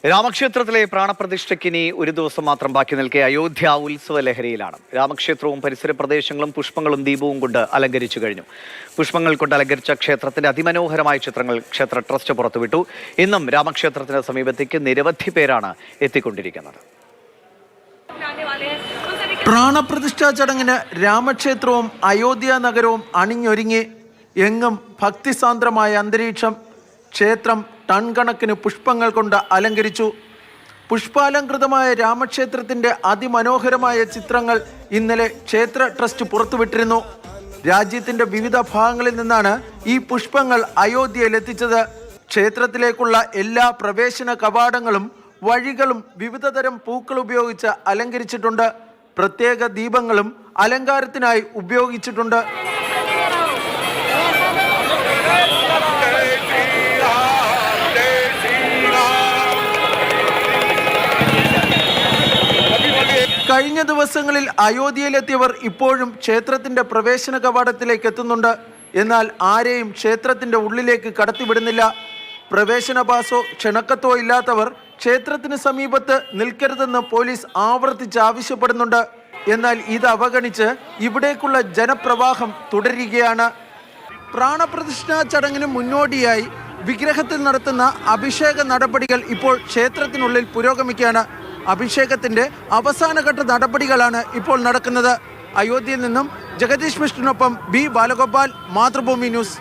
രാമക്ഷേത്രത്തിലെ പ്രാണപ്രതിഷ്ഠയ്ക്ക് ഇനി ഒരു ദിവസം മാത്രം ബാക്കി നിൽക്കെ അയോധ്യ ഉത്സവ ലഹരിയിലാണ്. രാമക്ഷേത്രവും പരിസര പ്രദേശങ്ങളും പുഷ്പങ്ങളും ദീപവും കൊണ്ട് അലങ്കരിച്ചു കഴിഞ്ഞു. പുഷ്പങ്ങൾ കൊണ്ട് അലങ്കരിച്ച ക്ഷേത്രത്തിന്റെ അതിമനോഹരമായ ചിത്രങ്ങൾ ക്ഷേത്ര ട്രസ്റ്റ് പുറത്തുവിട്ടു. ഇന്നും രാമക്ഷേത്രത്തിന് സമീപത്തേക്ക് നിരവധി പേരാണ് എത്തിക്കൊണ്ടിരിക്കുന്നത്. പ്രാണപ്രതിഷ്ഠാ ചടങ്ങിന് രാമക്ഷേത്രവും അയോധ്യ നഗരവും അണിഞ്ഞൊരുങ്ങി. എങ്ങും ഭക്തിസാന്ദ്രമായ അന്തരീക്ഷം. ക്ഷേത്രം ടൺ കണക്കിന് പുഷ്പങ്ങൾ കൊണ്ട് അലങ്കരിച്ചു. പുഷ്പാലങ്കൃതമായ രാമക്ഷേത്രത്തിന്റെ അതിമനോഹരമായ ചിത്രങ്ങൾ ഇന്നലെ ക്ഷേത്ര ട്രസ്റ്റ് പുറത്തുവിട്ടിരുന്നു. രാജ്യത്തിന്റെ വിവിധ ഭാഗങ്ങളിൽ നിന്നാണ് ഈ പുഷ്പങ്ങൾ അയോധ്യയിൽ എത്തിച്ചത്. ക്ഷേത്രത്തിലേക്കുള്ള എല്ലാ പ്രവേശന കവാടങ്ങളും വഴികളും വിവിധതരം പൂക്കൾ ഉപയോഗിച്ച് അലങ്കരിച്ചിട്ടുണ്ട്. പ്രത്യേക ദീപങ്ങളും അലങ്കാരത്തിനായി ഉപയോഗിച്ചിട്ടുണ്ട്. കഴിഞ്ഞ ദിവസങ്ങളിൽ അയോധ്യയിലെത്തിയവർ ഇപ്പോഴും ക്ഷേത്രത്തിന്റെ പ്രവേശന കവാടത്തിലേക്ക് എത്തുന്നുണ്ട്. എന്നാൽ ആരെയും ക്ഷേത്രത്തിന്റെ ഉള്ളിലേക്ക് കടത്തിവിടുന്നില്ല. പ്രവേശന പാസോ ക്ഷണക്കത്തോ ഇല്ലാത്തവർ ക്ഷേത്രത്തിന് സമീപത്ത് നിൽക്കരുതെന്ന് പോലീസ് ആവർത്തിച്ച് ആവശ്യപ്പെടുന്നുണ്ട്. എന്നാൽ ഇത് അവഗണിച്ച് ഇവിടേക്കുള്ള ജനപ്രവാഹം തുടരുകയാണ്. പ്രാണപ്രതിഷ്ഠാ ചടങ്ങിന് മുന്നോടിയായി വിഗ്രഹത്തിൽ നടത്തുന്ന അഭിഷേക നടപടികൾ ഇപ്പോൾ ക്ഷേത്രത്തിനുള്ളിൽ പുരോഗമിക്കുകയാണ്. അഭിഷേകത്തിന്റെ അവസാനഘട്ട നടപടികളാണ് ഇപ്പോൾ നടക്കുന്നത്. അയോധ്യയിൽ നിന്നും ജഗദീഷ് മിശ്രിനൊപ്പം ബി ബാലഗോപാൽ, മാതൃഭൂമി ന്യൂസ്.